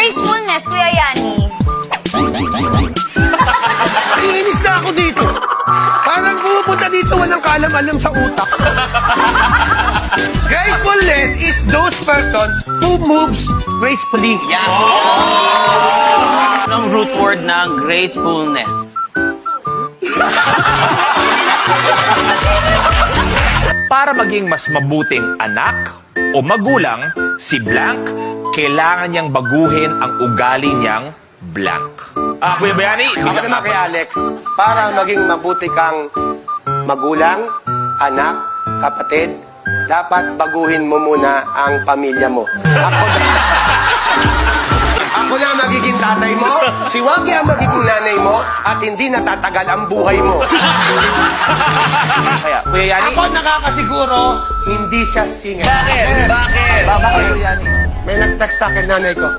Gracefulness, Kuya Yani. Iinis na ako dito. Parang pumupunta dito, walang kaalam-alam sa utak. Gracefulness is those person who moves gracefully. Anong root word ng gracefulness? Para maging mas mabuting anak o magulang, si Blank, kailangan niyang baguhin ang ugali niyang Blank. Kuya Bayani, Ako naman kay Alex, para maging mabuti kang magulang, anak, kapatid, dapat baguhin mo muna ang pamilya mo. Ako na magiging tatay mo, si Wagi ang magiging nanay mo, at hindi natatagal ang buhay mo. kaya, Kuya Yani, Ako nakakasiguro, hindi siya single. Bakit? Bakit? Kuya Yani. May nag-text sa akin nanay ko.